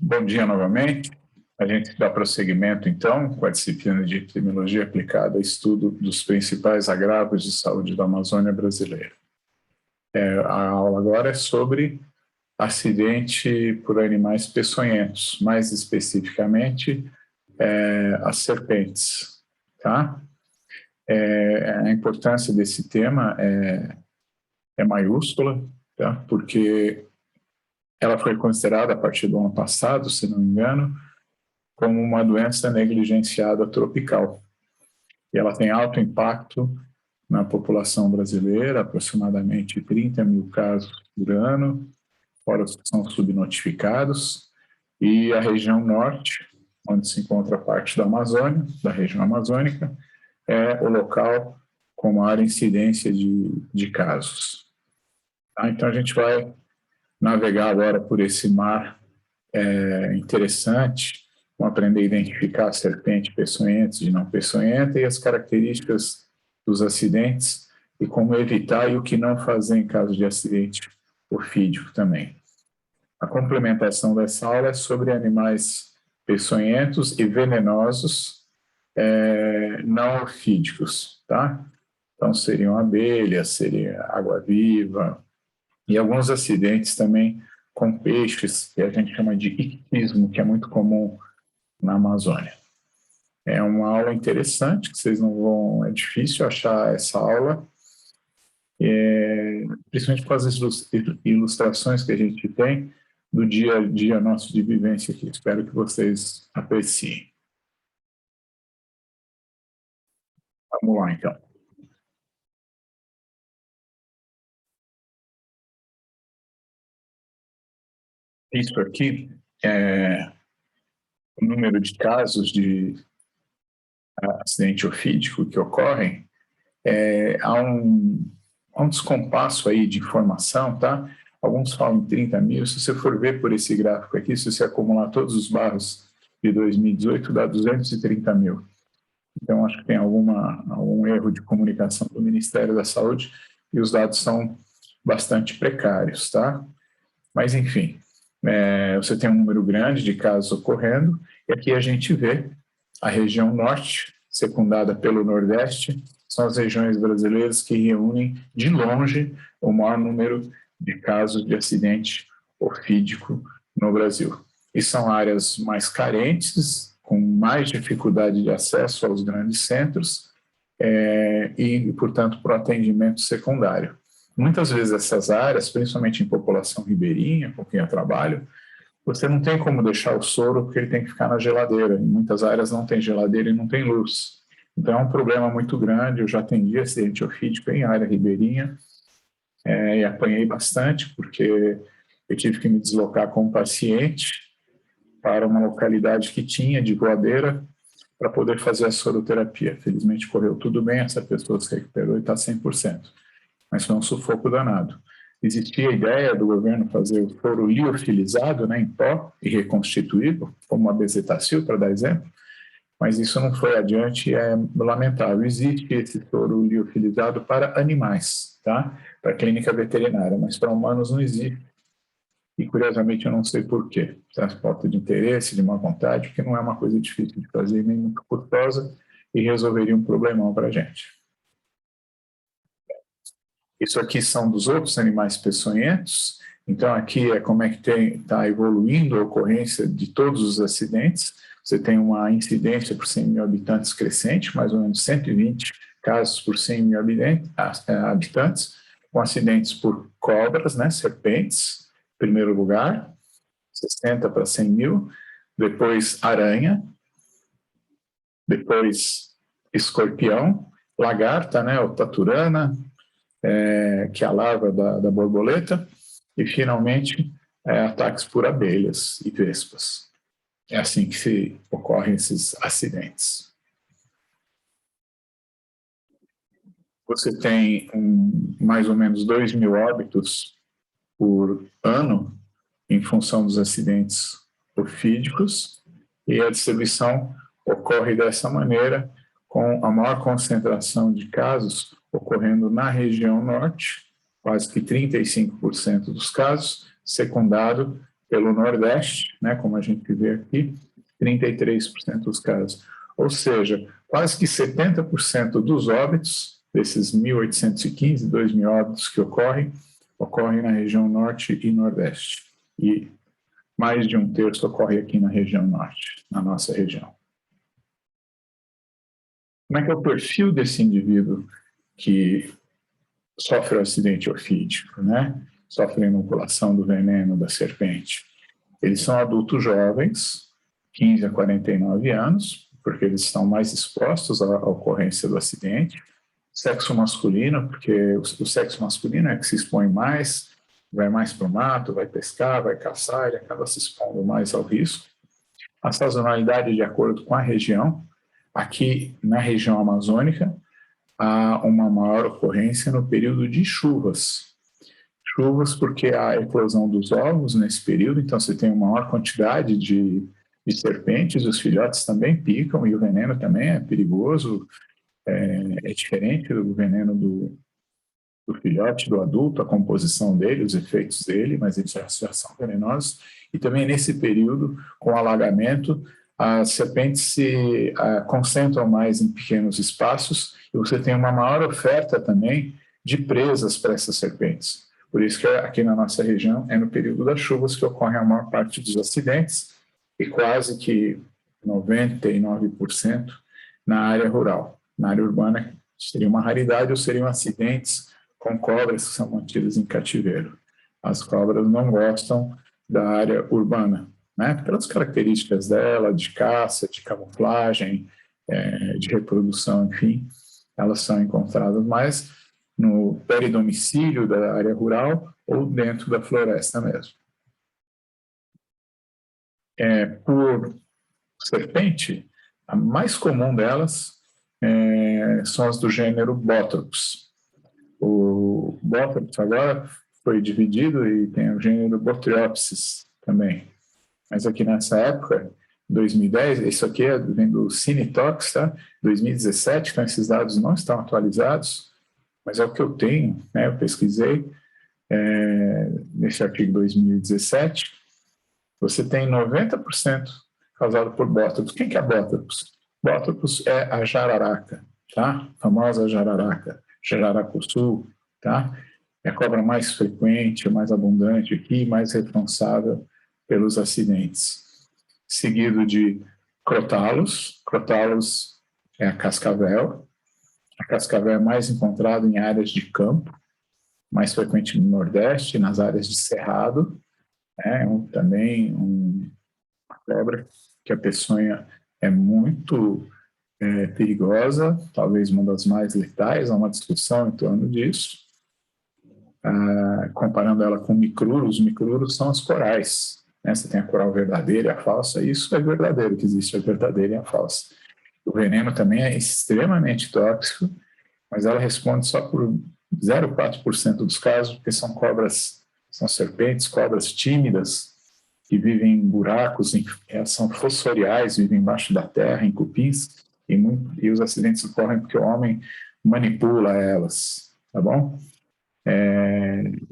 Bom dia novamente. A gente dá prosseguimento, então, com a disciplina de epidemiologia aplicada a estudo dos principais agravos de saúde da Amazônia brasileira. A aula agora é sobre acidente por animais peçonhentos, mais especificamente as serpentes. Tá? A importância desse tema é maiúscula, tá? Porque ela foi considerada, a partir do ano passado, se não me engano, como uma doença negligenciada tropical. E ela tem alto impacto na população brasileira, aproximadamente 30 mil casos por ano, fora os que são subnotificados, e a região norte, onde se encontra a parte da Amazônia, da região amazônica, é o local com maior incidência de casos. Tá? Então, a gente vai navegar agora por esse mar interessante, vamos aprender a identificar a serpente peçonhenta de não peçonhenta e as características dos acidentes e como evitar e o que não fazer em caso de acidente ofídico também. A complementação dessa aula é sobre animais peçonhentos e venenosos não ofídicos, tá? Então, seriam abelhas, seria água-viva e alguns acidentes também com peixes, que a gente chama de ictismo, que é muito comum na Amazônia. É uma aula interessante, que vocês não vão... É difícil achar essa aula, principalmente com as ilustrações que a gente tem do dia a dia nosso de vivência aqui. Espero que vocês apreciem. Vamos lá, então. Isso aqui é o número de casos de acidente ofídico que ocorrem. Há um descompasso aí de informação, tá? Alguns falam em 30 mil. Se você for ver por esse gráfico aqui, se você acumular todos os barros de 2018, dá 230 mil. Então, acho que tem algum erro de comunicação do Ministério da Saúde e os dados são bastante precários, tá? Mas, enfim, você tem um número grande de casos ocorrendo e aqui a gente vê a região norte, secundada pelo nordeste, são as regiões brasileiras que reúnem, de longe, o maior número de casos de acidente ofídico no Brasil. E são áreas mais carentes, com mais dificuldade de acesso aos grandes centros e, portanto, para o atendimento secundário. Muitas vezes essas áreas, principalmente em população ribeirinha, com quem eu trabalho, você não tem como deixar o soro porque ele tem que ficar na geladeira. Em muitas áreas não tem geladeira e não tem luz. Então é um problema muito grande. Eu já atendi acidente ofídico em área ribeirinha e apanhei bastante porque eu tive que me deslocar com um paciente para uma localidade que tinha de voadeira para poder fazer a soroterapia. Felizmente correu tudo bem, essa pessoa se recuperou e está 100%. Mas foi um sufoco danado. Existia a ideia do governo fazer o soro liofilizado, né, em pó e reconstituído, como a bezetacil, para dar exemplo, mas isso não foi adiante e é lamentável. Existe esse soro liofilizado para animais, tá? Para clínica veterinária, mas para humanos não existe. E, curiosamente, eu não sei por quê. Falta de interesse, de má vontade, porque não é uma coisa difícil de fazer, nem muito custosa, e resolveria um problemão para a gente. Isso aqui são dos outros animais peçonhentos. Então, aqui é como é que está evoluindo a ocorrência de todos os acidentes. Você tem uma incidência por 100 mil habitantes crescente, mais ou menos 120 casos por 100 mil habitantes, com acidentes por cobras, né, serpentes, em primeiro lugar, 60 para 100 mil, depois aranha, depois escorpião, lagarta, né, ou taturana, que é a larva da borboleta, e, finalmente, ataques por abelhas e vespas. É assim que se ocorrem esses acidentes. Você tem mais ou menos 2 mil óbitos por ano em função dos acidentes ofídicos, e a distribuição ocorre dessa maneira, com a maior concentração de casos ocorrendo na região norte, quase que 35% dos casos, secundado Pelo Nordeste, né, como a gente vê aqui, 33% dos casos. Ou seja, quase que 70% dos óbitos, desses 1.815, 2.000 óbitos que ocorrem na região Norte e Nordeste. E mais de um terço ocorre aqui na região Norte, na nossa região. Como é que é o perfil desse indivíduo que sofre o acidente ofídico, né? Sofre a inoculação do veneno da serpente? Eles são adultos jovens, 15 a 49 anos, porque eles estão mais expostos à ocorrência do acidente. Sexo masculino, porque o sexo masculino é que se expõe mais, vai mais para o mato, vai pescar, vai caçar, ele acaba se expondo mais ao risco. A sazonalidade de acordo com a região. Aqui na região amazônica, há uma maior ocorrência no período de chuvas. Chuvas porque há a eclosão dos ovos nesse período, então você tem uma maior quantidade de serpentes, os filhotes também picam e o veneno também é perigoso, é diferente do veneno do filhote, do adulto, a composição dele, os efeitos dele, mas eles já são venenosos. E também nesse período, com o alagamento, as serpentes se concentram mais em pequenos espaços e você tem uma maior oferta também de presas para essas serpentes. Por isso que aqui na nossa região é no período das chuvas que ocorre a maior parte dos acidentes e quase que 99% na área rural. Na área urbana seria uma raridade ou seriam acidentes com cobras que são mantidas em cativeiro. As cobras não gostam da área urbana, né? Pelas características dela, de caça, de camuflagem, de reprodução, enfim, elas são encontradas mais no peridomicílio da área rural ou dentro da floresta mesmo. Por serpente, a mais comum delas são as do gênero Bothrops. O Bothrops agora foi dividido e tem o gênero Bothriopsis também. Mas aqui nessa época, 2010, isso aqui vem do Cinetox, tá? 2017, então esses dados não estão atualizados, mas é o que eu tenho, né? Eu pesquisei nesse artigo 2017, você tem 90% causado por Bothrops. Quem que é Bothrops? Bothrops é a jararaca, tá? A famosa jararaca, jararacuçu, tá? É a cobra mais frequente, mais abundante aqui, mais responsável pelos acidentes. Seguido de Crotalus. Crotalus é a cascavel. A cascavel é mais encontrada em áreas de campo, mais frequente no Nordeste, nas áreas de cerrado. Também uma cobra que a peçonha é muito perigosa, talvez uma das mais letais, há uma discussão em torno disso. Comparando ela com micruros, os micruros são os corais. Né? Você tem a coral verdadeira e a falsa, e isso é verdadeiro, que existe a verdadeira e a falsa. O veneno também é extremamente tóxico, mas ela responde só por 0,4% dos casos, porque são cobras, são serpentes, cobras tímidas, que vivem em buracos, são fossoriais, vivem embaixo da terra, em cupins, e os acidentes ocorrem porque o homem manipula elas, tá bom?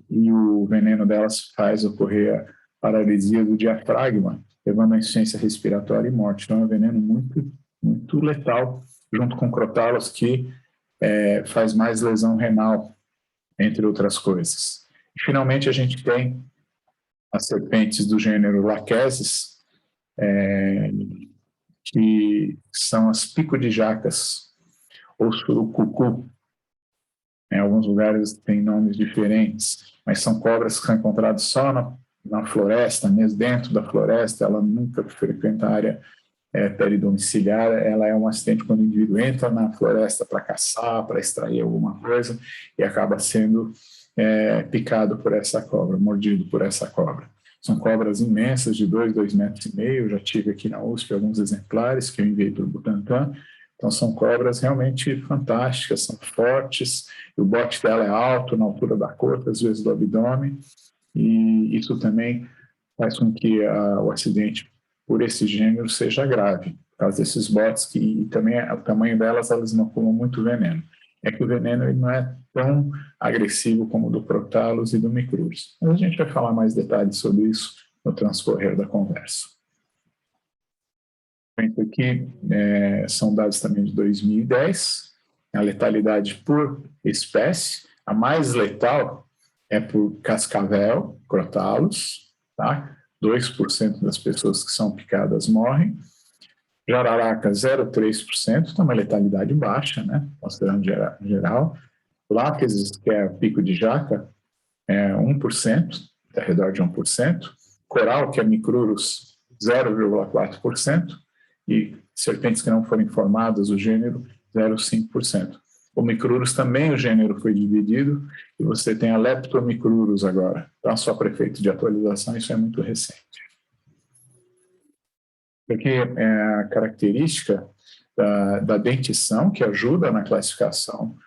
E o veneno delas faz ocorrer a paralisia do diafragma, levando à insuficiência respiratória e morte. Então é um veneno muito, muito letal, junto com Crotalus, que faz mais lesão renal, entre outras coisas. E, finalmente, a gente tem as serpentes do gênero Lachesis, que são as pico-de-jacas, ou surucucu. Em alguns lugares tem nomes diferentes, mas são cobras que são encontradas só na floresta, mesmo dentro da floresta, ela nunca frequenta a área peridomiciliar, ela é um acidente quando o indivíduo entra na floresta para caçar, para extrair alguma coisa, e acaba sendo picado por essa cobra, mordido por essa cobra. São cobras imensas, de 2,5 metros. Eu já tive aqui na USP alguns exemplares que eu enviei para o Butantan. Então, são cobras realmente fantásticas, são fortes, o bote dela é alto, na altura da coxa, às vezes do abdômen, e isso também faz com que o acidente por esse gênero seja grave, por causa desses botes, que também o tamanho delas, elas inoculam muito veneno. É que o veneno ele não é tão agressivo como o do Crotalus e do Micrurus. Mas a gente vai falar mais detalhes sobre isso no transcorrer da conversa. Isso aqui são dados também de 2010, a letalidade por espécie. A mais letal é por cascavel, crotalus, tá? 2% das pessoas que são picadas morrem. Jararaca, 0,3%, então uma letalidade baixa, né? Considerando geral. Láquesis, que é pico de jaca, é 1%, ao redor de 1%. Coral, que é Micrurus, 0,4%. E serpentes que não foram informadas, o gênero, 0,5%. O Micrurus também, o gênero foi dividido, e você tem a Leptomicrurus agora. Então, só para efeito de atualização, isso é muito recente. Aqui é a característica da dentição, que ajuda na classificação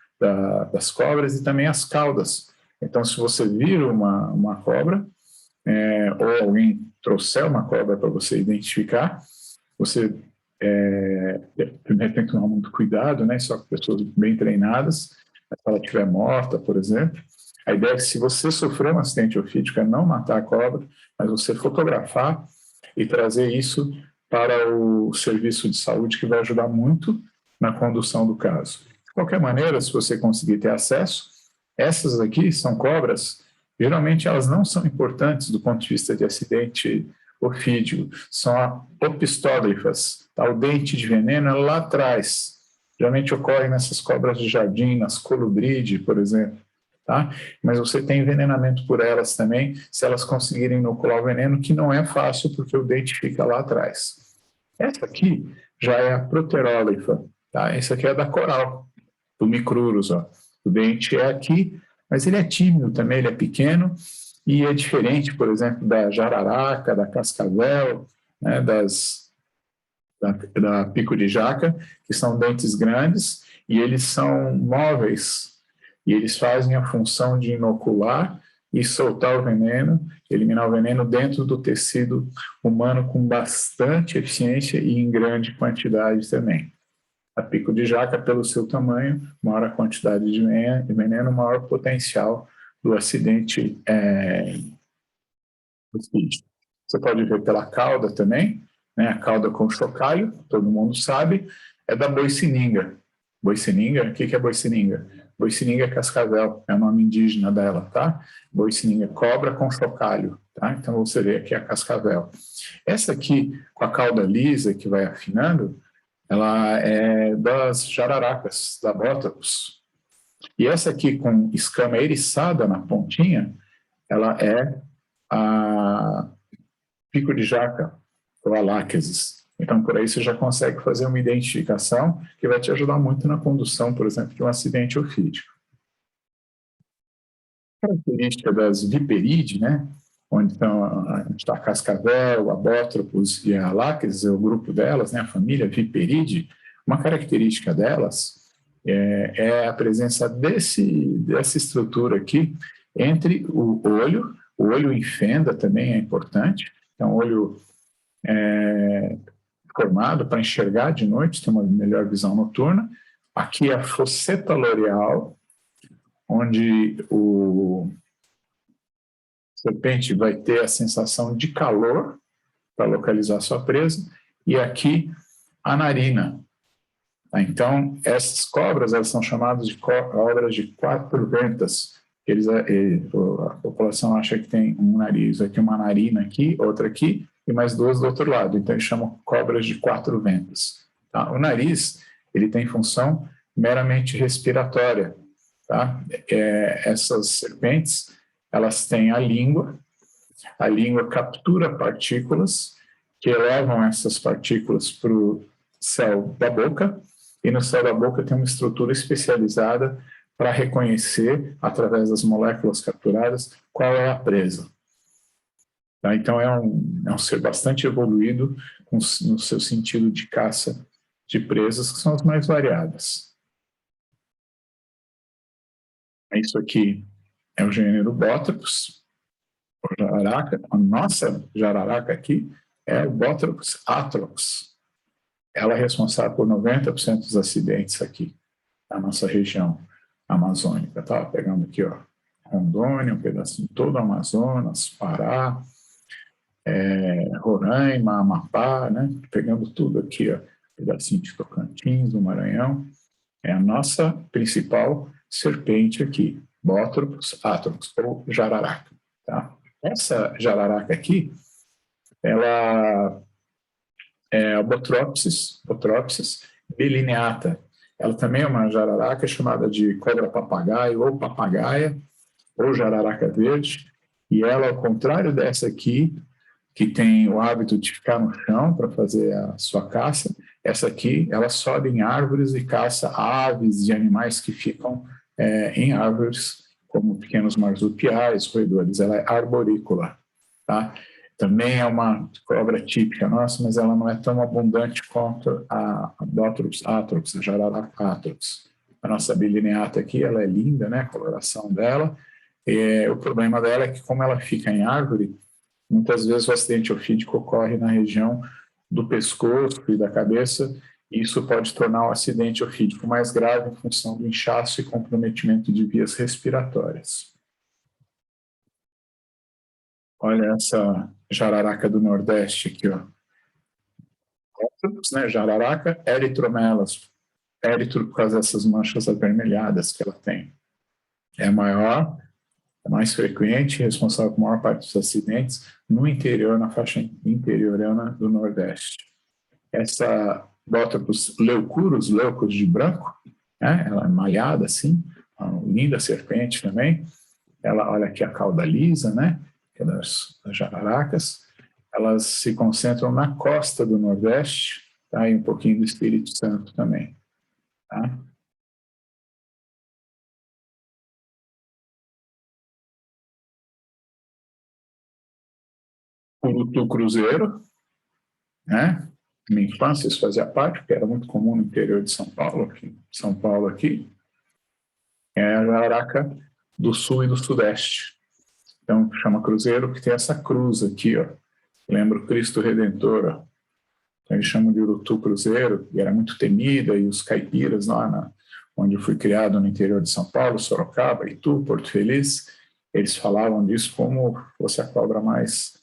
das cobras, e também as caudas. Então, se você vira uma cobra, ou alguém trouxer uma cobra para você identificar, você primeiro tem que tomar muito cuidado, né? Só com pessoas bem treinadas. Se ela estiver morta, por exemplo, a ideia é que, se você sofrer um acidente ofídico, é não matar a cobra, mas você fotografar e trazer isso para o serviço de saúde, que vai ajudar muito na condução do caso. De qualquer maneira, se você conseguir ter acesso, essas aqui são cobras, geralmente elas não são importantes do ponto de vista de acidente ofídico, são opistóglifas, tá? O dente de veneno é lá atrás, geralmente ocorre nessas cobras de jardim, nas colubride, por exemplo, tá? Mas você tem envenenamento por elas também, se elas conseguirem inocular o veneno, que não é fácil, porque o dente fica lá atrás. Essa aqui já é a proteróglifa, tá? Essa aqui é da coral, do Micrurus, ó. O dente é aqui, mas ele é tímido também, ele é pequeno, e é diferente, por exemplo, da jararaca, da cascavel, né, da pico de jaca, que são dentes grandes, e eles são móveis, e eles fazem a função de inocular e soltar o veneno, eliminar o veneno dentro do tecido humano com bastante eficiência e em grande quantidade também. A pico de jaca, pelo seu tamanho, maior a quantidade de veneno, maior o potencial do acidente ofídico. Você pode ver pela cauda também, né? A cauda com chocalho, todo mundo sabe, é da boicininga. Boicininga, o que é boicininga? Boicininga é cascavel, é o nome indígena dela, tá? Boicininga, cobra com chocalho, tá? Então você vê aqui a cascavel. Essa aqui, com a cauda lisa, que vai afinando, ela é das jararacas, da Bótapus. E essa aqui, com escama eriçada na pontinha, ela é a pico de jaca, ou a láquesis. Então, por aí você já consegue fazer uma identificação que vai te ajudar muito na condução, por exemplo, de um acidente ofídico. A característica das viperídeas, né? Onde está a cascavel, a bótropos e a láquesis, é o grupo delas, né? A família viperídea. Uma característica delas é a presença dessa estrutura aqui entre o olho em fenda também é importante, então olho formado para enxergar de noite, ter uma melhor visão noturna. Aqui a fosseta loreal, onde o serpente vai ter a sensação de calor para localizar sua presa, e aqui a narina. Então, essas cobras, elas são chamadas de cobras de quatro ventas. A população acha que tem um nariz, aqui uma narina aqui, outra aqui, e mais duas do outro lado. Então, eles chamam cobras de quatro ventas. Tá? O nariz, ele tem função meramente respiratória. Tá? Essas serpentes, elas têm a língua captura partículas, que elevam essas partículas para o céu da boca, e no céu da boca tem uma estrutura especializada para reconhecer, através das moléculas capturadas, qual é a presa. Tá? Então, é um ser bastante evoluído no seu sentido de caça de presas, que são as mais variadas. Isso aqui é o gênero Bótropos, o jararaca. A nossa jararaca aqui é o Bótropos atrox. Ela é responsável por 90% dos acidentes aqui na nossa região amazônica. Estava pegando aqui, ó, Rondônia, um pedacinho todo o Amazonas, Pará. Roraima, Amapá, né? Pegando tudo aqui, ó, pedacinho de Tocantins, do Maranhão. É a nossa principal serpente aqui, Bótropos atrox, ou jararaca. Tá? Essa jararaca aqui, ela é a Botropsis bilineata. Ela também é uma jararaca chamada de cobra-papagaio ou papagaia, ou jararaca verde. E ela, ao contrário dessa aqui, que tem o hábito de ficar no chão para fazer a sua caça, essa aqui, ela sobe em árvores e caça aves e animais que ficam em árvores, como pequenos marsupiais, roedores. Ela é arborícola, tá? Também é uma cobra típica nossa, mas ela não é tão abundante quanto a Botropos atrox, a jararaca atrox. A nossa bilineata aqui, ela é linda, né? A coloração dela. O problema dela é que, como ela fica em árvore, muitas vezes o acidente ofídico ocorre na região do pescoço e da cabeça, e isso pode tornar o acidente ofídico mais grave em função do inchaço e comprometimento de vias respiratórias. Olha essa jararaca do Nordeste aqui, ó. Né? Jararaca eritromelas, éritro por causa dessas manchas avermelhadas que ela tem. É a maior, é mais frequente, responsável por maior parte dos acidentes no interior, na faixa interiorana do Nordeste. Essa Botropos leucurus, leucos de branco, né? Ela é malhada assim, uma linda serpente também. Ela, olha aqui a cauda lisa, né? Que é das jararacas. Elas se concentram na costa do Nordeste, tá? E um pouquinho do Espírito Santo também. Tá? Urutu cruzeiro, né? Minha infância isso fazia parte, porque era muito comum no interior de São Paulo aqui, é a jararaca do sul e do sudeste. Então, chama cruzeiro porque tem essa cruz aqui, ó. Lembra o Cristo Redentor, ó. Então, eles chamam de Urutu Cruzeiro, e era muito temida, e os caipiras lá onde eu fui criado no interior de São Paulo, Sorocaba, Itu, Porto Feliz, eles falavam disso como fosse a cobra mais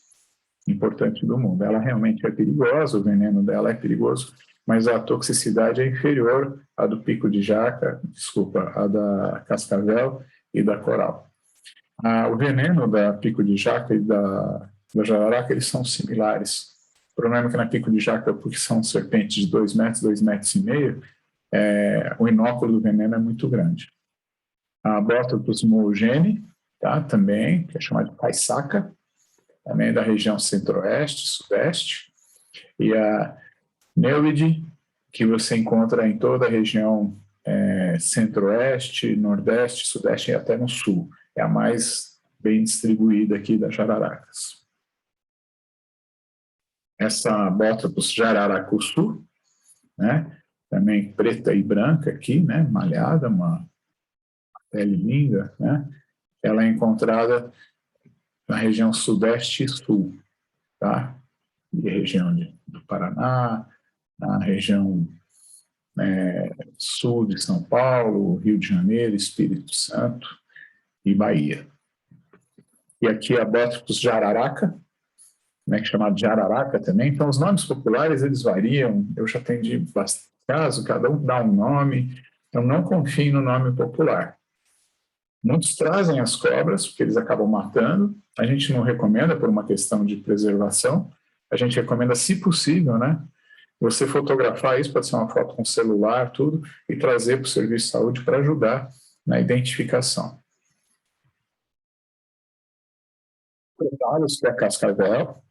importante do mundo. Ela realmente é perigosa, o veneno dela é perigoso, mas a toxicidade é inferior à do pico de jaca, desculpa, à da cascavel e da coral. O veneno da pico de jaca e da jararaca, eles são similares. O problema é que na pico de jaca, porque são serpentes de 2 metros, 2,5 metros, o inóculo do veneno é muito grande. A Botropos moogene, tá, também, que é chamada de paisaca, também da região centro-oeste, sudeste, e a Nereide, que você encontra em toda a região centro-oeste, nordeste, sudeste e até no sul. É a mais bem distribuída aqui das jararacas. Essa Botropos jararacuçu, né, também preta e branca aqui, né, malhada, uma pele linda, né, ela é encontrada na região sudeste e sul, tá? E a região do Paraná, na região sul de São Paulo, Rio de Janeiro, Espírito Santo e Bahia. E aqui a Botropos jararaca, né, que é chamado de jararaca também. Então, os nomes populares, eles variam. Eu já atendi bastante caso, cada um dá um nome. Então, não confie no nome popular. Muitos trazem as cobras, porque eles acabam matando. A gente não recomenda por uma questão de preservação. A gente recomenda, se possível, né, você fotografar isso, pode ser uma foto com celular, tudo, e trazer para o serviço de saúde para ajudar na identificação. Que é a cascavel.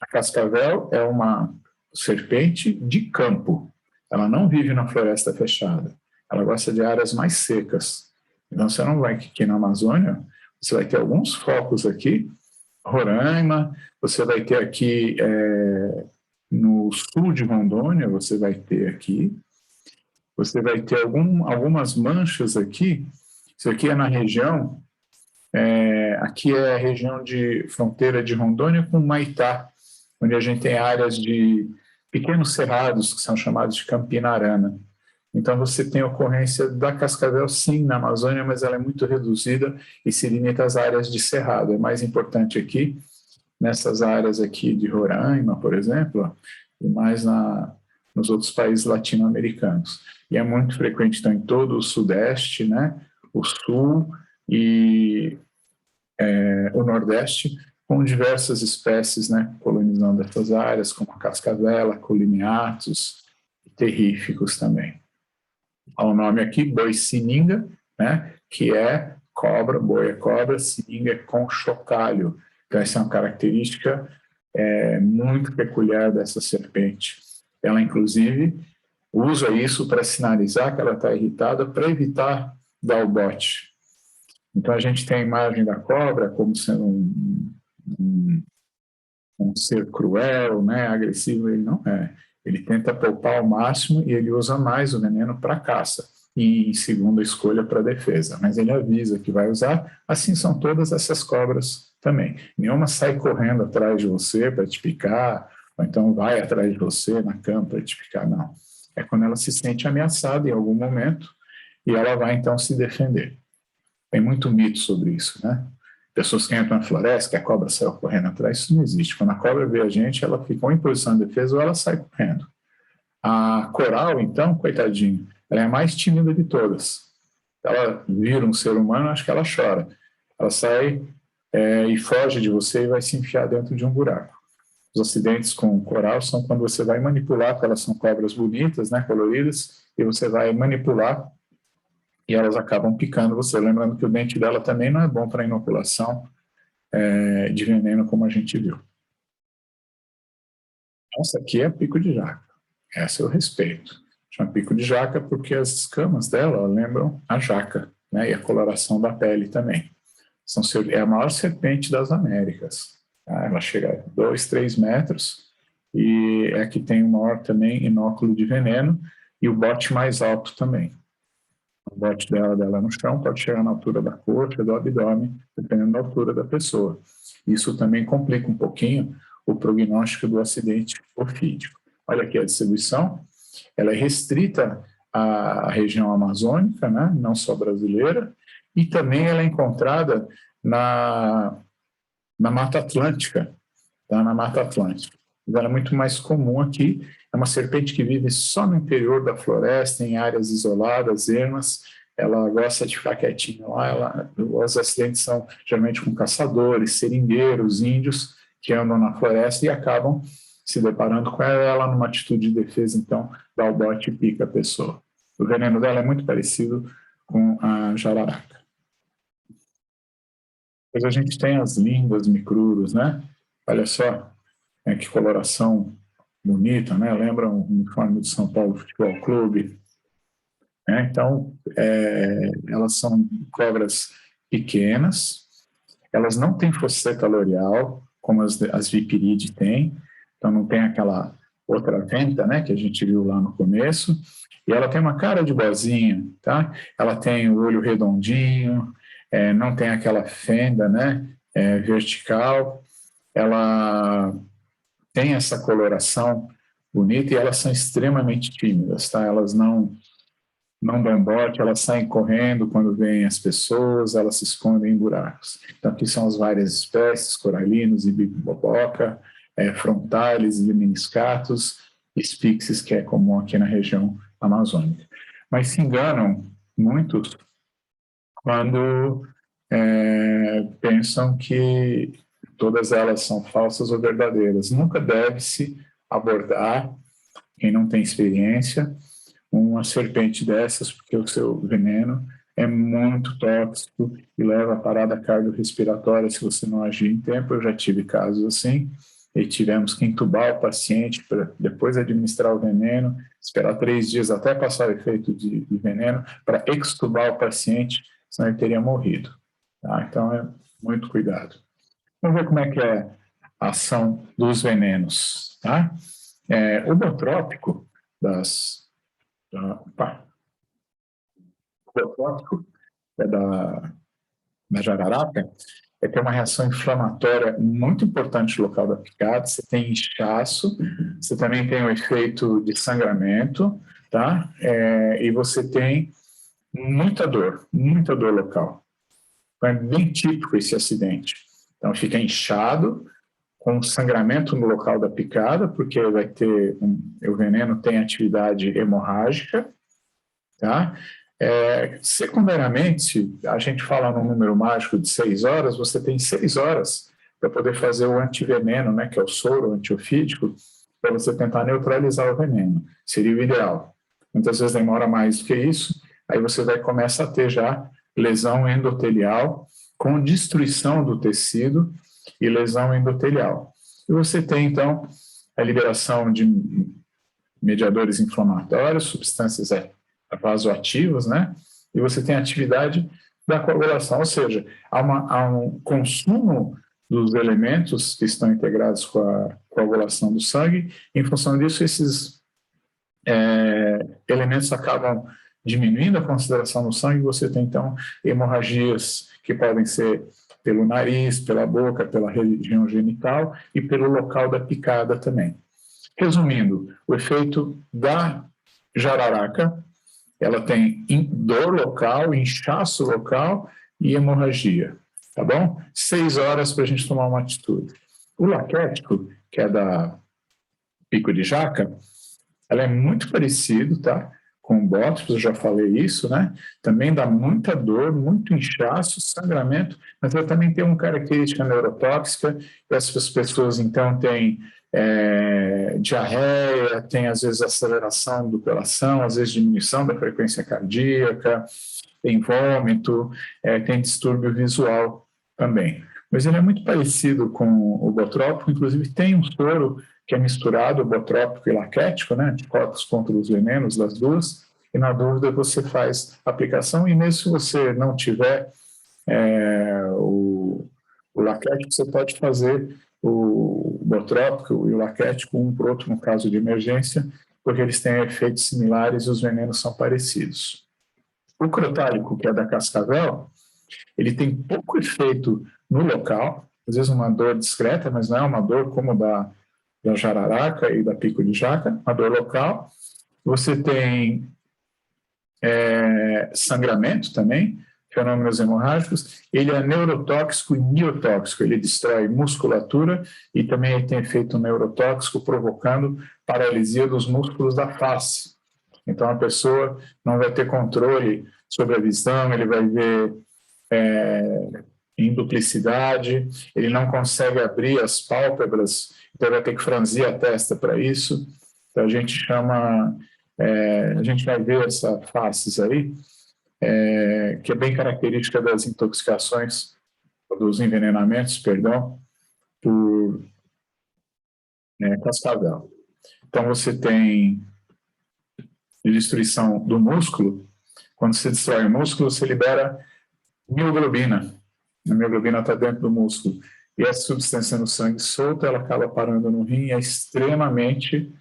A cascavel é uma serpente de campo. Ela não vive na floresta fechada. Ela gosta de áreas mais secas. Então, você não vai aqui na Amazônia, você vai ter alguns focos aqui, Roraima, você vai ter aqui no sul de Rondônia, você vai ter aqui, você vai ter algumas manchas aqui. Isso aqui é na região, aqui é a região de fronteira de Rondônia com Maitá, onde a gente tem áreas de pequenos cerrados, que são chamados de campina-arana. Então, você tem ocorrência da cascavel, sim, na Amazônia, mas ela é muito reduzida e se limita às áreas de cerrado. É mais importante aqui nessas áreas aqui de Roraima, por exemplo, e mais nos outros países latino-americanos. E é muito frequente, então, em todo o Sudeste, né, o Sul e o Nordeste, com diversas espécies, né, colonizando essas áreas, como a cascavela, coliniatus, terríficos também. Há o nome aqui, boi-sininga, né, que é cobra, boi é cobra, sininga é com chocalho. Então, essa é uma característica muito peculiar dessa serpente. Ela, inclusive, usa isso para sinalizar que ela está irritada para evitar dar o bote. Então, a gente tem a imagem da cobra como sendo um ser cruel, né, agressivo. Ele não é. Ele tenta poupar ao máximo e ele usa mais o veneno para caça e, em segunda escolha, para defesa. Mas ele avisa que vai usar. Assim são todas essas cobras também. Nenhuma sai correndo atrás de você para te picar, ou então vai atrás de você na cama para te picar. Não. É quando ela se sente ameaçada em algum momento e ela vai, então, se defender. Tem muito mito sobre isso, né? Pessoas que entram na floresta, que a cobra saiu correndo atrás, isso não existe. Quando a cobra vê a gente, ela fica ou em posição de defesa ou ela sai correndo. A coral, então, coitadinho, ela é a mais tímida de todas. Ela vira um ser humano, acho que ela chora. Ela sai e foge de você e vai se enfiar dentro de um buraco. Os acidentes com coral são quando você vai manipular, porque elas são cobras bonitas, né, coloridas, e você vai manipular e elas acabam picando você. Lembrando que o dente dela também não é bom para inoculação de veneno, como a gente viu. Essa aqui é pico de jaca. Essa eu respeito. Chama pico de jaca porque as escamas dela lembram a jaca, né? E a coloração da pele também. É a maior serpente das Américas. Tá? Ela chega a 2, 3 metros e é a que tem o maior também inóculo de veneno e o bote mais alto também. O bote dela no chão pode chegar na altura da coxa, do abdômen, dependendo da altura da pessoa. Isso também complica um pouquinho o prognóstico do acidente ofídico. Olha aqui a distribuição, ela é restrita à região amazônica, né? Não só brasileira, e também ela é encontrada na Mata Atlântica, tá? Na Mata Atlântica. Ela é muito mais comum aqui, é uma serpente que vive só no interior da floresta, em áreas isoladas, ermas. Ela gosta de ficar quietinha lá. Os acidentes são geralmente com caçadores, seringueiros, índios que andam na floresta e acabam se deparando com ela numa atitude de defesa, então dá o bote e pica a pessoa. O veneno dela é muito parecido com a jararaca. Depois a gente tem as línguas micruros, né? Olha só, que coloração bonita, né? Lembra o uniforme do São Paulo Futebol Clube. Então, elas são cobras pequenas, elas não têm fosseta loreal, como as vipirídeas têm, então não tem aquela outra venta, né, que a gente viu lá no começo, e ela tem uma cara de boazinha, tá? Ela tem o olho redondinho, não tem aquela fenda, né, vertical, ela tem essa coloração bonita e elas são extremamente tímidas, tá? Elas não dão bote, elas saem correndo quando veem as pessoas, elas se escondem em buracos. Então, aqui são as várias espécies, coralinos e biboboca, frontales e meniscatos, spixes, que é comum aqui na região amazônica. Mas se enganam muitos quando pensam que todas elas são falsas ou verdadeiras. Nunca deve-se abordar, quem não tem experiência, uma serpente dessas, porque o seu veneno é muito tóxico e leva a parada cardiorrespiratória se você não agir em tempo. Eu já tive casos assim, e tivemos que entubar o paciente para depois administrar o veneno, esperar 3 dias até passar o efeito de veneno para extubar o paciente, senão ele teria morrido. Tá? Então, é muito cuidado. Vamos ver como é que é a ação dos venenos. Tá? O botrópico o botrópico da jararaca tem uma reação inflamatória muito importante no local da picada. Você tem inchaço, você também tem o efeito de sangramento, tá? E você tem muita dor local. Então, é bem típico esse acidente. Então, fica inchado, com sangramento no local da picada, porque vai ter o veneno tem atividade hemorrágica, tá? Secundariamente, a gente fala num número mágico de 6 horas, você tem 6 horas para poder fazer o antiveneno, né, que é o soro antiofídico, para você tentar neutralizar o veneno. Seria o ideal. Muitas vezes demora mais do que isso, aí você vai começar a ter já lesão endotelial com destruição do tecido e lesão endotelial. E você tem, então, a liberação de mediadores inflamatórios, substâncias vasoativas, né? E você tem a atividade da coagulação, ou seja, há um consumo dos elementos que estão integrados com a coagulação do sangue. Em função disso, esses elementos acabam diminuindo a concentração no sangue. Você tem, então, hemorragias que podem ser pelo nariz, pela boca, pela região genital e pelo local da picada também. Resumindo, o efeito da jararaca, ela tem dor local, inchaço local e hemorragia, tá bom? 6 horas para a gente tomar uma atitude. O laquético, que é da pico de jaca, ela é muito parecido, tá? Com o bótrix, eu já falei isso, né? Também dá muita dor, muito inchaço, sangramento, mas ela também tem uma característica neurotóxica. Essas pessoas, então, têm diarreia, tem às vezes aceleração do coração, às vezes diminuição da frequência cardíaca, tem vômito, tem distúrbio visual também. Mas ele é muito parecido com o botrópico, inclusive tem um soro que é misturado, botrópico e laquético, né, anticorpos contra os venenos das duas, e na dúvida você faz a aplicação, e mesmo se você não tiver o laquético, você pode fazer o botrópico e o laquético um para o outro no caso de emergência, porque eles têm efeitos similares e os venenos são parecidos. O crotálico, que é da cascavel, ele tem pouco efeito no local, às vezes uma dor discreta, mas não é uma dor como da jararaca e da pico de jaca, uma dor local. Você tem sangramento também, fenômenos hemorrágicos. Ele é neurotóxico e miotóxico, ele destrói musculatura e também tem efeito neurotóxico, provocando paralisia dos músculos da face. Então, a pessoa não vai ter controle sobre a visão, ele vai ver em duplicidade, ele não consegue abrir as pálpebras, então vai ter que franzir a testa para isso. Então, a gente chama, a gente vai ver essa faces aí, que é bem característica das intoxicações, dos envenenamentos, perdão, por cascavel. Então, você tem destruição do músculo. Quando você destrói o músculo, você libera mioglobina. A mioglobina está dentro do músculo. E essa substância no sangue solta, ela acaba parando no rim e é extremamente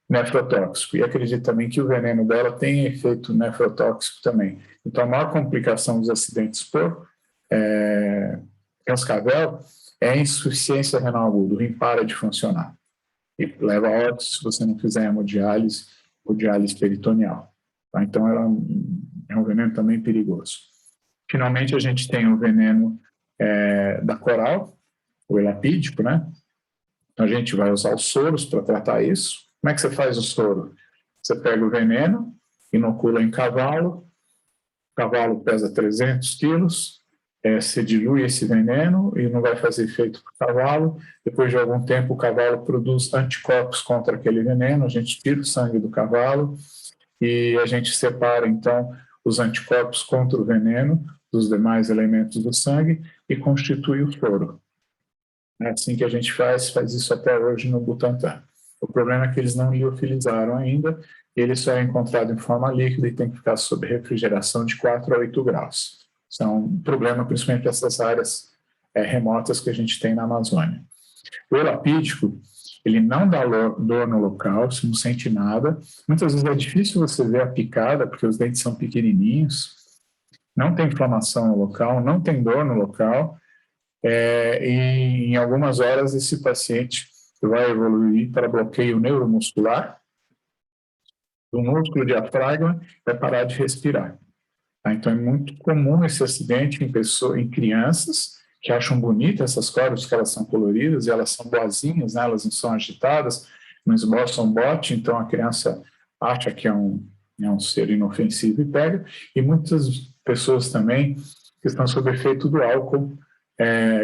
nefrotóxico. E acredito também que o veneno dela tem efeito nefrotóxico também. Então, a maior complicação dos acidentes por cascavel é a insuficiência renal aguda. O rim para de funcionar. E leva a óbito se você não fizer hemodiálise ou diálise peritoneal. Tá? Então, ela é um veneno também perigoso. Finalmente, a gente tem o veneno da coral, o elapídico, né? A gente vai usar os soros para tratar isso. Como é que você faz o soro? Você pega o veneno, inocula em cavalo, o cavalo pesa 300 quilos, você dilui esse veneno e não vai fazer efeito para o cavalo. Depois de algum tempo, o cavalo produz anticorpos contra aquele veneno, a gente tira o sangue do cavalo e a gente separa, então, os anticorpos contra o veneno dos demais elementos do sangue e constitui o soro. É assim que a gente faz isso até hoje no Butantan. O problema é que eles não liofilizaram ainda, ele só é encontrado em forma líquida e tem que ficar sob refrigeração de 4 a 8 graus. Isso é um problema, principalmente nessas áreas remotas que a gente tem na Amazônia. O elapídico, ele não dá dor no local, você não sente nada. Muitas vezes é difícil você ver a picada, porque os dentes são pequenininhos, não tem inflamação no local, não tem dor no local, e em algumas horas esse paciente vai evoluir para bloqueio neuromuscular do músculo diafragma, vai parar de respirar. Tá? Então é muito comum esse acidente em crianças que acham bonitas essas cobras, porque elas são coloridas e elas são boazinhas, né? Elas não são agitadas, não esboçam bote, então a criança acha que é um ser inofensivo e pega. E muitas pessoas também que estão sob efeito do álcool,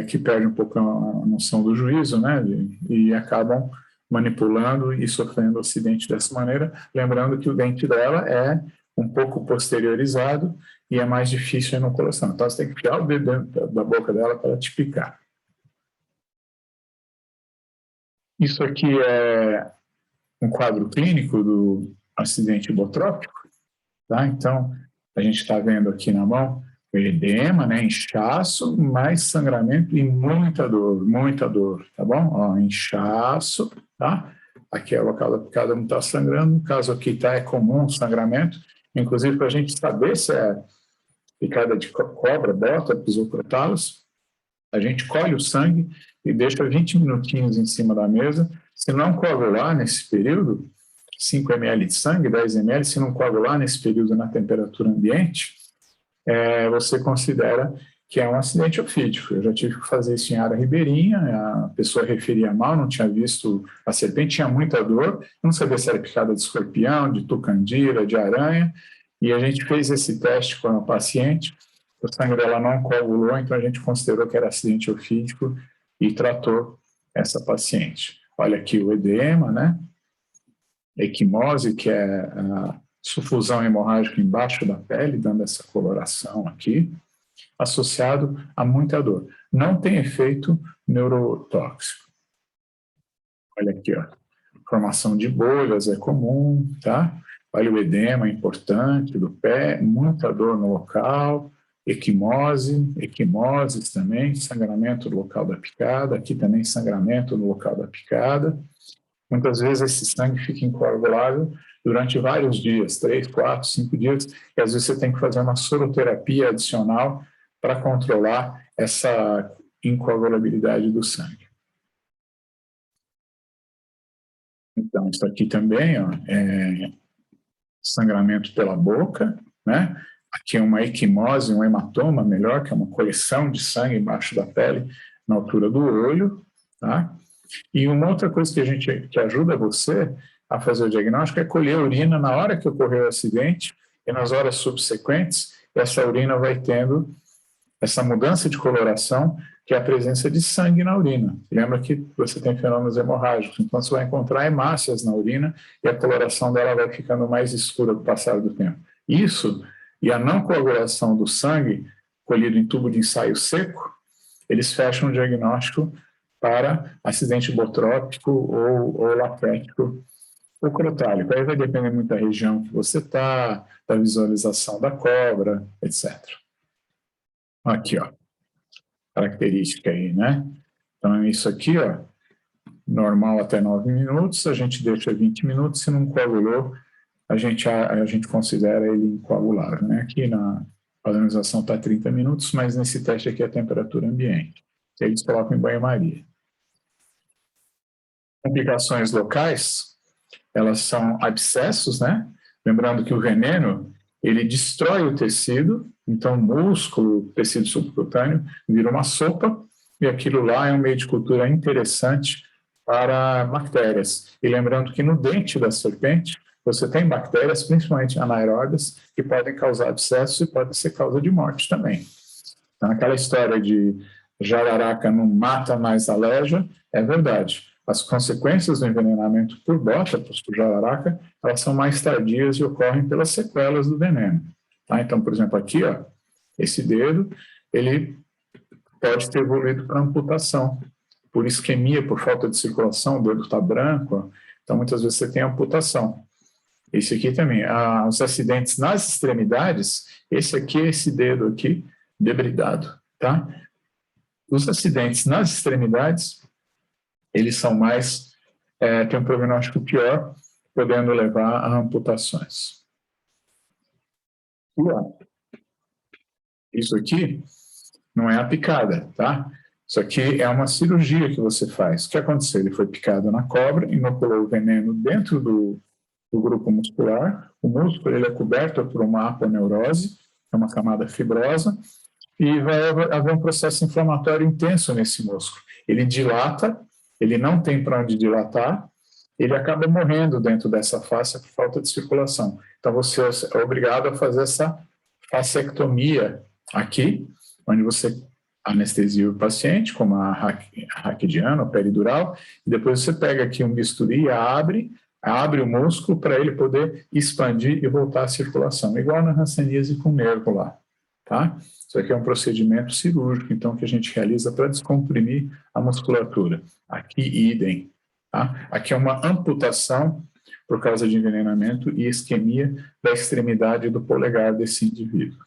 que perdem um pouco a noção do juízo, né? E acabam manipulando e sofrendo acidente dessa maneira, lembrando que o dente dela é um pouco posteriorizado e é mais difícil a inoculação. Então, você tem que tirar o dedo dentro da boca dela para ela te picar. Isso aqui é um quadro clínico do acidente hipotrópico, tá? Então, a gente está vendo aqui na mão o edema, né? Inchaço, mais sangramento e muita dor, tá bom? Ó, inchaço, tá? Aqui é o local da picada, não está sangrando. No caso aqui tá, é comum sangramento, inclusive para a gente saber se é picada de cobra, bota, pisocrotalos, a gente colhe o sangue e deixa 20 minutinhos em cima da mesa. Se não coagular nesse período, 5 ml de sangue, 10 ml, se não coagular nesse período na temperatura ambiente, você considera que é um acidente ofídico. Eu já tive que fazer isso em área ribeirinha, a pessoa referia mal, não tinha visto a serpente, tinha muita dor, não sabia se era picada de escorpião, de tucandira, de aranha, e a gente fez esse teste com a paciente, o sangue dela não coagulou, então a gente considerou que era acidente ofídico e tratou essa paciente. Olha aqui o edema, né? Equimose, que é a sufusão hemorrágica embaixo da pele, dando essa coloração aqui, associado a muita dor. Não tem efeito neurotóxico. Olha aqui, ó. Formação de bolhas é comum, tá? Olha o edema importante do pé, muita dor no local, equimoses também, sangramento no local da picada, aqui também sangramento no local da picada. Muitas vezes esse sangue fica incoagulável durante vários dias, 3, 4, 5 dias, e às vezes você tem que fazer uma soroterapia adicional para controlar essa incoagulabilidade do sangue. Então, isso aqui também ó, é sangramento pela boca, né? Aqui é uma equimose, um hematoma, melhor, que é uma coleção de sangue embaixo da pele, na altura do olho, tá? E uma outra coisa que ajuda você a fazer o diagnóstico é colher a urina na hora que ocorreu o acidente e nas horas subsequentes, essa urina vai tendo essa mudança de coloração, que é a presença de sangue na urina. Lembra que você tem fenômenos hemorrágicos, então você vai encontrar hemácias na urina e a coloração dela vai ficando mais escura com o passar do tempo. Isso e a não coagulação do sangue colhido em tubo de ensaio seco, eles fecham o diagnóstico para acidente hipotrópico ou lacrético ou crotálico. Aí vai depender muito da região que você está, da visualização da cobra, etc. Aqui, ó, característica aí, né? Então, isso aqui, ó, normal até 9 minutos, a gente deixa 20 minutos, se não coagulou, a gente considera ele incoagulável, né? Aqui na padronização está 30 minutos, mas nesse teste aqui é a temperatura ambiente. Eles colocam em banho-maria. Complicações locais, elas são abscessos, né? Lembrando que o veneno, ele destrói o tecido, então músculo, tecido subcutâneo, vira uma sopa, e aquilo lá é um meio de cultura interessante para bactérias. E lembrando que no dente da serpente, você tem bactérias, principalmente anaeróbias, que podem causar abscessos e podem ser causa de morte também. Então, aquela história de jararaca não mata mais a leja, é verdade. As consequências do envenenamento por bota, por jararaca, elas são mais tardias e ocorrem pelas sequelas do veneno. Tá? Então, por exemplo, aqui, ó, esse dedo, ele pode ter evoluído para amputação, por isquemia, por falta de circulação, o dedo está branco, ó. Então muitas vezes você tem amputação. Esse aqui também, os acidentes nas extremidades, esse aqui é esse dedo aqui, debridado, tá? Os acidentes nas extremidades, eles são mais, tem um prognóstico pior, podendo levar a amputações. E, ó, isso aqui não é a picada, tá? Isso aqui é uma cirurgia que você faz. O que aconteceu? Ele foi picado na cobra, inoculou o veneno dentro do grupo muscular. O músculo ele é coberto por uma aponeurose, é uma camada fibrosa, e vai haver um processo inflamatório intenso nesse músculo. Ele dilata, ele não tem para onde dilatar, ele acaba morrendo dentro dessa face por falta de circulação. Então, você é obrigado a fazer essa fasciectomia aqui, onde você anestesia o paciente, como a raquidiana, a peridural, e depois você pega aqui um bisturi e abre o músculo para ele poder expandir e voltar à circulação, igual na hanseníase com nervo lá, tá? Isso aqui é um procedimento cirúrgico, então, que a gente realiza para descomprimir a musculatura. Aqui, idem, tá? Aqui é uma amputação por causa de envenenamento e isquemia da extremidade do polegar desse indivíduo.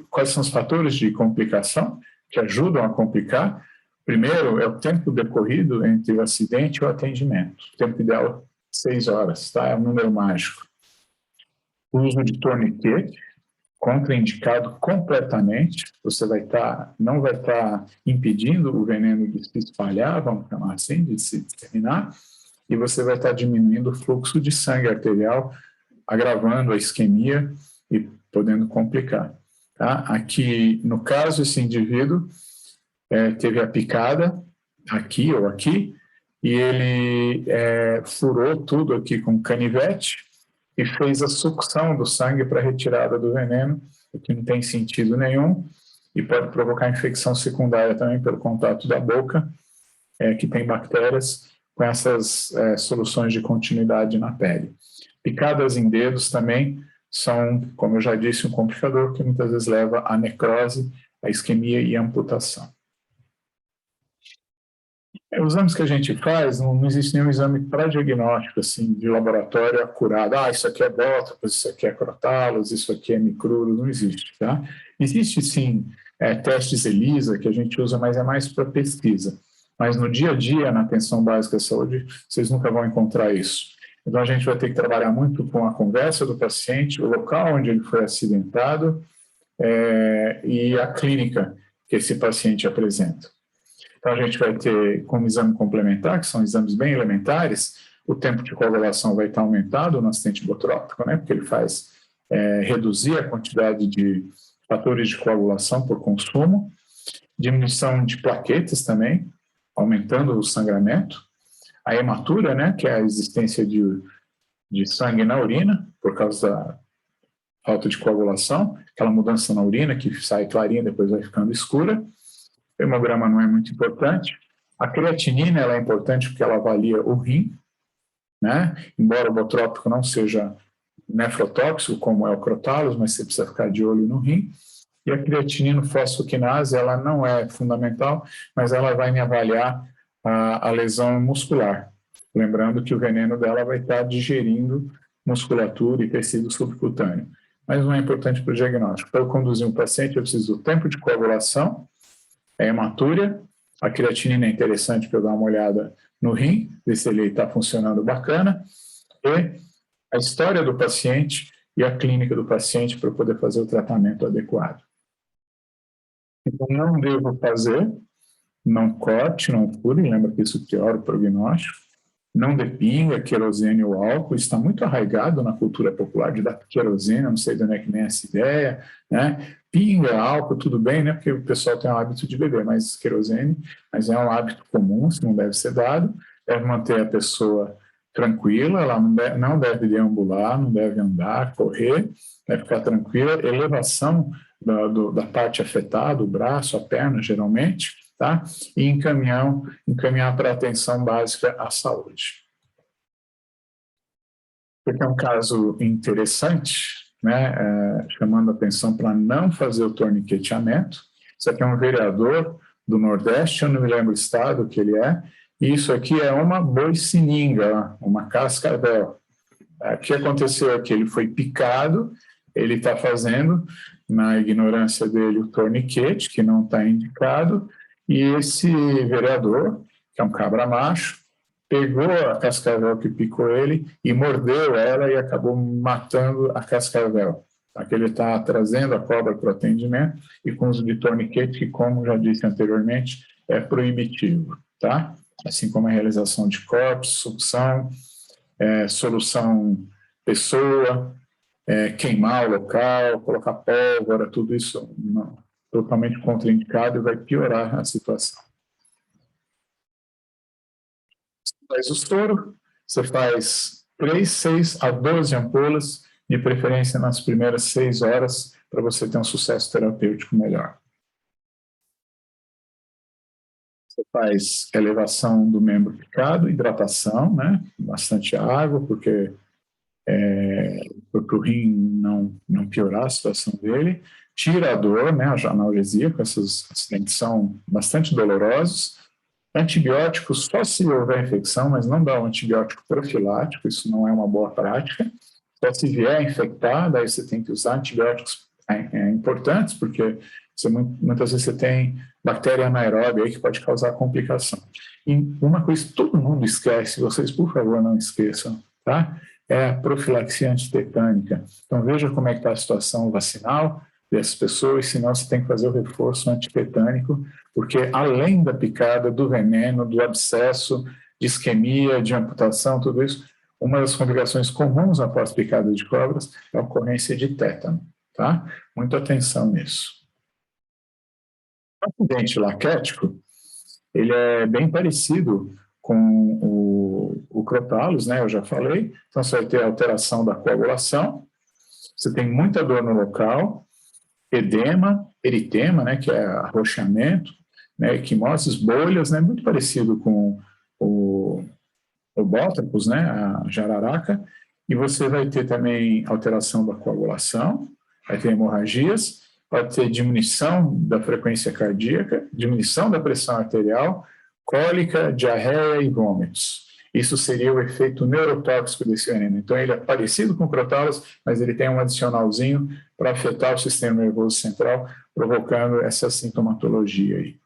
Quais são os fatores de complicação que ajudam a complicar? Primeiro, é o tempo decorrido entre o acidente e o atendimento. O tempo ideal, 6 horas, tá? É um número mágico. O uso de torniquete, contraindicado completamente, você não vai estar impedindo o veneno de se espalhar, vamos chamar assim, de se disseminar, e você vai estar diminuindo o fluxo de sangue arterial, agravando a isquemia e podendo complicar. Tá? Aqui, no caso, esse indivíduo teve a picada aqui ou aqui, e ele furou tudo aqui com canivete e fez a sucção do sangue para a retirada do veneno, o que não tem sentido nenhum, e pode provocar infecção secundária também pelo contato da boca, que tem bactérias, com essas soluções de continuidade na pele. Picadas em dedos também são, como eu já disse, um complicador que muitas vezes leva à necrose, à isquemia e à amputação. Os exames que a gente faz, não existe nenhum exame para diagnóstico, assim, de laboratório acurado. Isso aqui é bótrocos, isso aqui é crotalos, isso aqui é micruros, não existe, tá? Existe, sim, testes ELISA que a gente usa, mas é mais para pesquisa. Mas no dia a dia, na atenção básica à saúde, vocês nunca vão encontrar isso. Então, a gente vai ter que trabalhar muito com a conversa do paciente, o local onde ele foi acidentado e a clínica que esse paciente apresenta. Então, a gente vai ter como exame complementar, que são exames bem elementares, o tempo de coagulação vai estar aumentado no acidente botrópico, né, porque ele faz reduzir a quantidade de fatores de coagulação por consumo, diminuição de plaquetas também, aumentando o sangramento, a hematura, né, que é a existência de sangue na urina, por causa da falta de coagulação, aquela mudança na urina que sai clarinha e depois vai ficando escura. O hemograma não é muito importante. A creatinina ela é importante porque ela avalia o rim, né? Embora o botrópico não seja nefrotóxico, como é o crotalos, mas você precisa ficar de olho no rim. E a creatinina fosfoquinase, ela não é fundamental, mas ela vai me avaliar a lesão muscular. Lembrando que o veneno dela vai estar digerindo musculatura e tecido subcutâneo. Mas não é importante para o diagnóstico. Para eu conduzir um paciente, eu preciso do tempo de coagulação, a hematúria, a creatinina é interessante para eu dar uma olhada no rim, ver se ele está funcionando bacana, e a história do paciente e a clínica do paciente para eu poder fazer o tratamento adequado. Então, não devo fazer, não corte, não fure, lembra que isso piora o prognóstico, não dê pinga, querosene ou álcool, está muito arraigado na cultura popular de dar querosene, não sei de onde é que vem essa ideia, né? Pinga, álcool, tudo bem, né? Porque o pessoal tem o hábito de beber, mas querosene, mas é um hábito comum, isso não deve ser dado, deve manter a pessoa tranquila, ela não deve deambular, não deve andar, correr, deve ficar tranquila, elevação da parte afetada, o braço, a perna, geralmente, tá? E encaminhar para a atenção básica à saúde. Porque é um caso interessante, né? Chamando a atenção para não fazer o torniqueteamento. Isso aqui é um vereador do Nordeste, eu não me lembro o estado que ele é, e isso aqui é uma boicininga, uma cascavel. O que aconteceu aqui? Ele foi picado, ele está fazendo, na ignorância dele, o torniquete, que não está indicado, e esse vereador, que é um cabra macho, pegou a cascavel que picou ele e mordeu ela e acabou matando a cascavel. Aqui ele está trazendo a cobra para o atendimento e com uso de torniquete, que, como já disse anteriormente, é proibitivo, tá? Assim como a realização de cortes, sucção, solução pessoa, queimar o local, colocar pólvora, tudo isso não, totalmente contraindicado e vai piorar a situação. Você faz o soro, você faz 3, 6 a 12 ampolas, de preferência nas primeiras 6 horas, para você ter um sucesso terapêutico melhor. Você faz elevação do membro picado, hidratação, né? Bastante água, porque o rim não piorar a situação dele. Tira a dor, né? A analgesia, com esses acidentes são bastante dolorosos. Antibióticos só se houver infecção, mas não dá um antibiótico profilático, isso não é uma boa prática. Só se vier infectar, daí você tem que usar antibióticos importantes, porque muitas vezes você tem bactéria anaeróbia aí que pode causar complicação. E uma coisa que todo mundo esquece, vocês por favor não esqueçam, tá? É a profilaxia antitetânica. Então veja como é que está a situação vacinal dessas pessoas, senão você tem que fazer o reforço antitetânico, porque além da picada, do veneno, do abscesso, de isquemia, de amputação, tudo isso, uma das complicações comuns após picada de cobras é a ocorrência de tétano, tá? Muita atenção nisso. O acidente laquético, ele é bem parecido com o crotalus, né? Eu já falei. Então, você vai ter alteração da coagulação, você tem muita dor no local, edema, eritema, né? Que é arrochamento, né? Equimoses, bolhas, né? Muito parecido com o bótrapus, né? A jararaca. E você vai ter também alteração da coagulação, vai ter hemorragias, pode ter diminuição da frequência cardíaca, diminuição da pressão arterial, cólica, diarreia e vômitos. Isso seria o efeito neurotóxico desse veneno. Então, ele é parecido com o crotalus, mas ele tem um adicionalzinho para afetar o sistema nervoso central, provocando essa sintomatologia aí.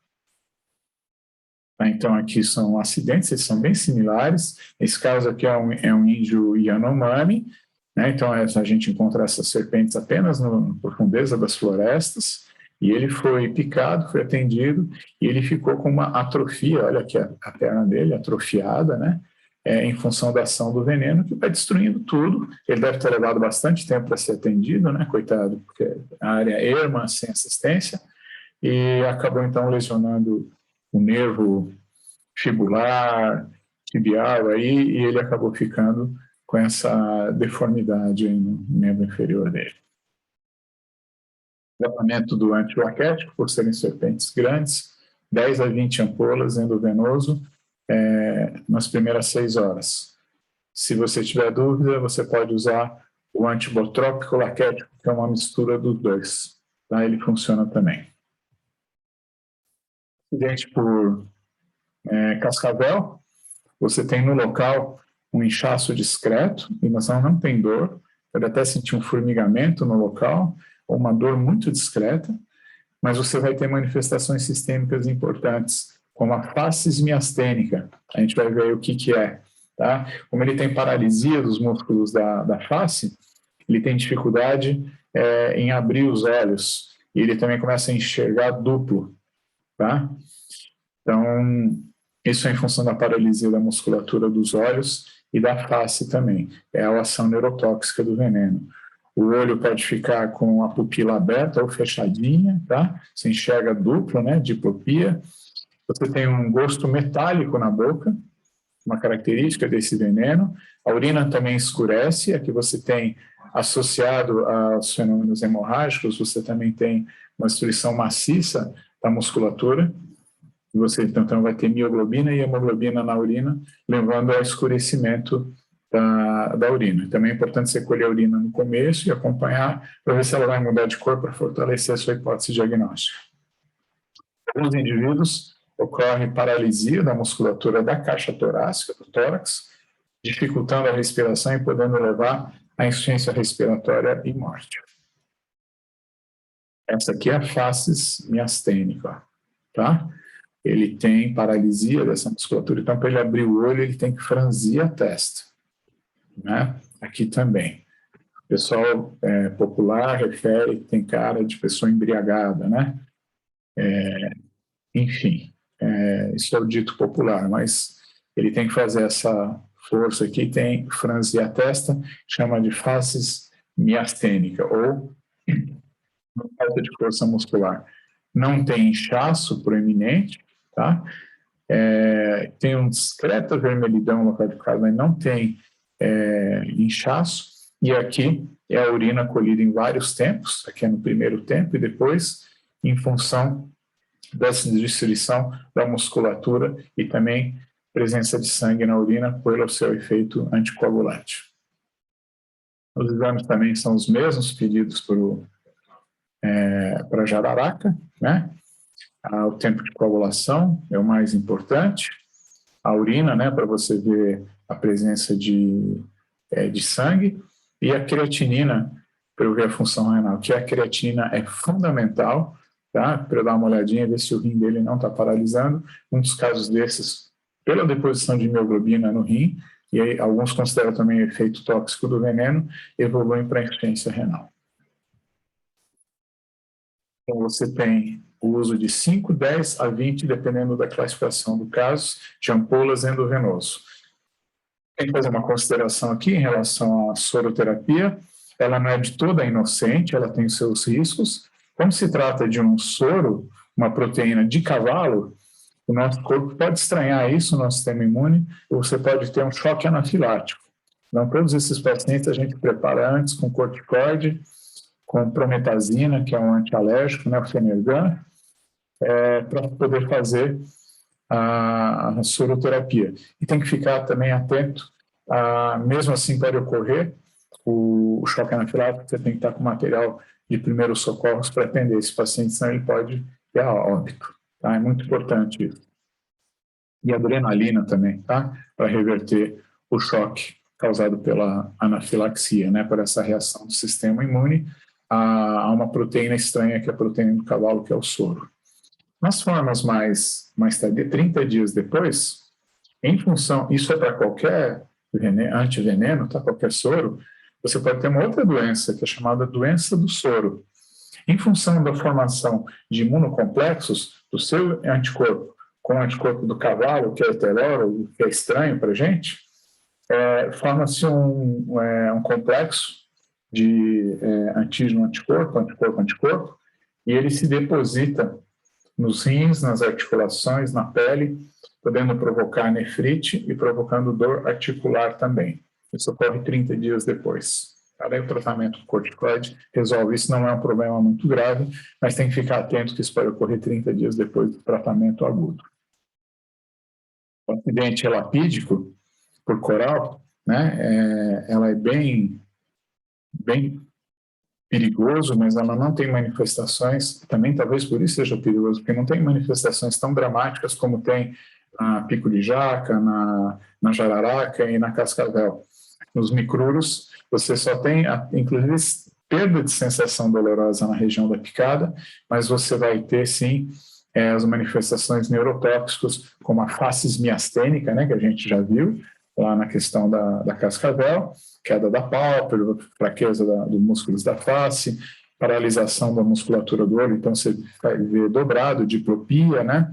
Então, aqui são acidentes, eles são bem similares. Esse caso aqui é um índio Yanomami, né? Então, a gente encontra essas serpentes apenas na profundeza das florestas, e ele foi picado, foi atendido, e ele ficou com uma atrofia, olha aqui a perna dele, atrofiada, né? Em função da ação do veneno, que vai destruindo tudo. Ele deve ter levado bastante tempo para ser atendido, né? Coitado, porque a área é erma, sem assistência, e acabou, então, lesionando o nervo fibular, tibial aí, e ele acabou ficando com essa deformidade aí no membro inferior dele. O tratamento do antilaquético, por serem serpentes grandes, 10 a 20 ampolas endovenoso nas primeiras 6 horas. Se você tiver dúvida, você pode usar o antibotrópico laquético, que é uma mistura dos dois. Tá? Ele funciona também. Acidente por cascavel, você tem no local um inchaço discreto, e não tem dor, pode até sentir um formigamento no local, ou uma dor muito discreta, mas você vai ter manifestações sistêmicas importantes, como a facies miastênica. A gente vai ver o que é. Tá? Como ele tem paralisia dos músculos da face, ele tem dificuldade em abrir os olhos, e ele também começa a enxergar duplo. Tá? Então, isso é em função da paralisia da musculatura dos olhos e da face também. É a ação neurotóxica do veneno. O olho pode ficar com a pupila aberta ou fechadinha, tá? Você enxerga duplo, né? Diplopia. Você tem um gosto metálico na boca, uma característica desse veneno. A urina também escurece, aqui você tem, associado aos fenômenos hemorrágicos, você também tem uma destruição maciça da musculatura. Você então vai ter mioglobina e hemoglobina na urina, levando ao escurecimento da urina. Também é importante você colher a urina no começo e acompanhar para ver se ela vai mudar de cor para fortalecer a sua hipótese diagnóstica. Em alguns indivíduos ocorre paralisia da musculatura da caixa torácica, do tórax, dificultando a respiração e podendo levar à insuficiência respiratória e morte. Essa aqui é a facies miastênica, tá? Ele tem paralisia dessa musculatura, então para ele abrir o olho ele tem que franzir a testa, né? Aqui também. O pessoal popular refere que tem cara de pessoa embriagada, né? Enfim, isso é o dito popular, mas ele tem que fazer essa força aqui, tem franzir a testa, chama de facies miastênica, ou falta de força muscular. Não tem inchaço proeminente, tá? Tem um discreta vermelhidão no local de casa, mas não tem inchaço. E aqui é a urina colhida em vários tempos, aqui é no primeiro tempo, e depois, em função dessa distribuição da musculatura e também presença de sangue na urina pelo seu efeito anticoagulante. Os exames também são os mesmos pedidos para a jararaca, né? O tempo de coagulação é o mais importante, a urina, né, para você ver a presença de sangue, e a creatinina, para eu ver a função renal, que a creatinina é fundamental, tá? Para eu dar uma olhadinha, ver se o rim dele não está paralisando. Um dos casos desses, pela deposição de mioglobina no rim, e aí alguns consideram também o efeito tóxico do veneno, evoluem para a insuficiência renal. Então, você tem o uso de 5, 10 a 20, dependendo da classificação do caso, de ampolas endovenoso. Tem que fazer uma consideração aqui em relação à soroterapia. Ela não é de toda inocente, ela tem os seus riscos. Como se trata de um soro, uma proteína de cavalo, o nosso corpo pode estranhar isso no nosso sistema imune, ou você pode ter um choque anafilático. Então, todos esses pacientes a gente prepara antes com corticoide, com prometazina, que é um antialérgico, né, o Fenergan, para poder fazer a soroterapia. E tem que ficar também atento, mesmo assim pode ocorrer o choque anafilático, você tem que estar com material de primeiros socorros para atender esse paciente, senão ele pode ter óbito. Tá? É muito importante isso. E adrenalina também, tá? Para reverter o choque causado pela anafilaxia, né? Por essa reação do sistema imune a uma proteína estranha, que é a proteína do cavalo, que é o soro. Nas formas mais tardias, 30 dias depois, em função, isso é para qualquer antiveneno, tá? Qualquer soro, você pode ter uma outra doença, que é chamada doença do soro. Em função da formação de imunocomplexos do seu anticorpo com o anticorpo do cavalo, que é heterólogo, que é estranho para a gente, forma-se um complexo de antígeno-anticorpo, anticorpo-anticorpo, e ele se deposita nos rins, nas articulações, na pele, podendo provocar nefrite e provocando dor articular também. Isso ocorre 30 dias depois. Aí o tratamento com corticoide resolve isso, não é um problema muito grave, mas tem que ficar atento que isso pode ocorrer 30 dias depois do tratamento agudo. O acidente relapídico por coral, né, ela é bem perigoso, mas ela não tem manifestações, também talvez por isso seja perigoso, porque não tem manifestações tão dramáticas como tem na pico de jaca, na jararaca e na cascavel. Nos micruros, você só tem, inclusive, perda de sensação dolorosa na região da picada, mas você vai ter, sim, as manifestações neurotóxicas, como a facies miastênica, né, que a gente já viu lá na questão da cascavel, queda da pálpebra, fraqueza dos músculos da face, paralisação da musculatura do olho, então você vai ver dobrado, diplopia, né,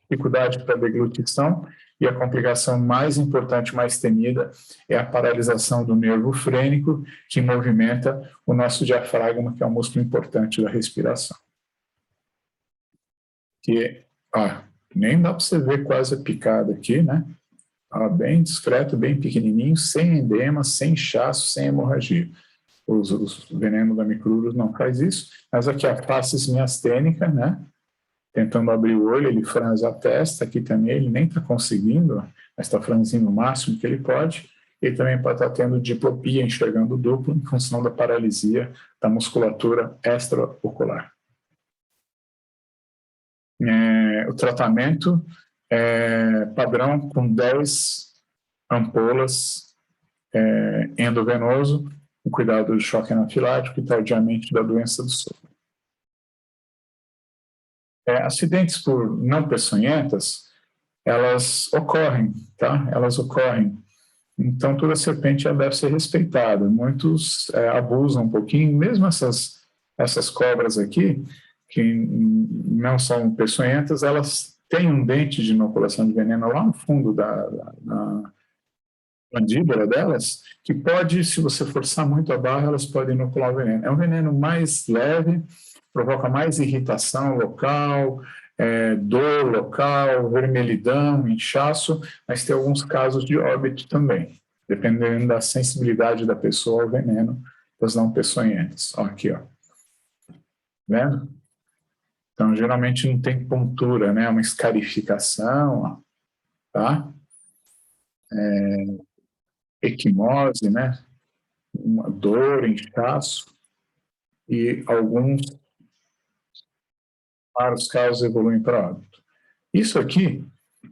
dificuldade para deglutição, e a complicação mais importante, mais temida, é a paralisação do nervo frênico, que movimenta o nosso diafragma, que é um músculo importante da respiração. Que, nem dá para você ver quase a picada aqui, né? Bem discreto, bem pequenininho, sem edema, sem inchaço, sem hemorragia. Os venenos da micrurus não faz isso, mas aqui a face miastênica, né? Tentando abrir o olho, ele franze a testa, aqui também ele nem está conseguindo, mas está franzindo o máximo que ele pode. Ele também pode estar tendo diplopia, enxergando duplo, em função da paralisia da musculatura extraocular. O tratamento é padrão com 10 ampolas endovenoso, o cuidado do choque anafilático e tardiamente da doença do soro. Acidentes por não peçonhentas, elas ocorrem, tá? Elas ocorrem. Então, toda serpente ela deve ser respeitada. Muitos abusam um pouquinho, mesmo essas cobras aqui, que não são peçonhentas, elas têm um dente de inoculação de veneno lá no fundo mandíbula delas, que pode, se você forçar muito a barra, elas podem inocular o veneno. É um veneno mais leve, provoca mais irritação local, dor local, vermelhidão, inchaço, mas tem alguns casos de óbito também, dependendo da sensibilidade da pessoa ao veneno das não peçonhentas. Ó, aqui, ó. Vendo? Então, geralmente não tem pontura, né? É uma escarificação, ó, tá? Equimose, né? Uma dor, inchaço, e alguns raros casos evoluem para óbito. Isso aqui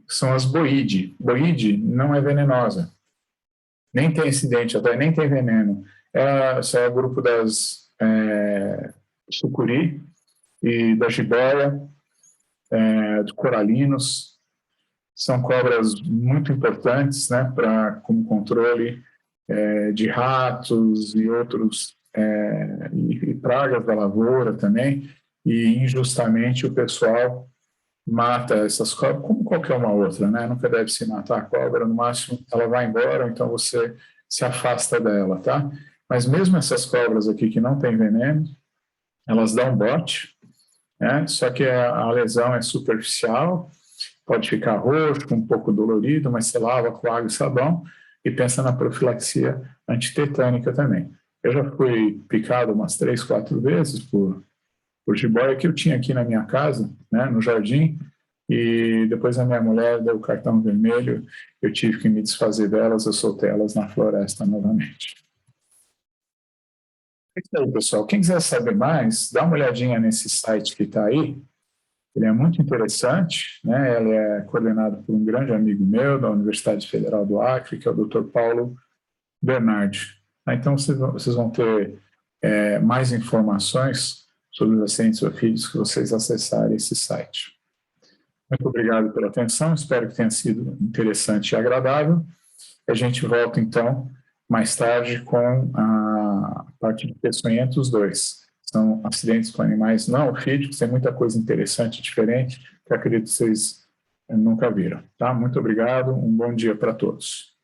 são as boide. Boide não é venenosa, nem tem incidente, até nem tem veneno. Esse é o grupo das sucuri e da jiboia, dos coralinos. São cobras muito importantes, né, como controle de ratos e outros e pragas da lavoura também. E injustamente o pessoal mata essas cobras, como qualquer uma outra, né? Nunca deve se matar a cobra, no máximo ela vai embora, então você se afasta dela, tá? Mas mesmo essas cobras aqui que não têm veneno, elas dão bote, né? Só que a lesão é superficial, pode ficar roxo, um pouco dolorido, mas você lava com água e sabão e pensa na profilaxia antitetânica também. Eu já fui picado umas 3, 4 vezes por jiboia que eu tinha aqui na minha casa, né, no jardim, e depois a minha mulher deu o cartão vermelho, eu tive que me desfazer delas, eu soltei elas na floresta novamente. É isso aí, pessoal. Quem quiser saber mais, dá uma olhadinha nesse site que está aí. Ele é muito interessante, né? Ele é coordenado por um grande amigo meu da Universidade Federal do Acre, que é o Dr. Paulo Bernardi. Então, vocês vão ter mais informações sobre os acidentes ofídeos que vocês acessarem esse site. Muito obrigado pela atenção, espero que tenha sido interessante e agradável. A gente volta, então, mais tarde com a parte de peçonhentos 2. São acidentes com animais não ofídicos, tem muita coisa interessante e diferente que acredito que vocês nunca viram. Tá? Muito obrigado, um bom dia para todos.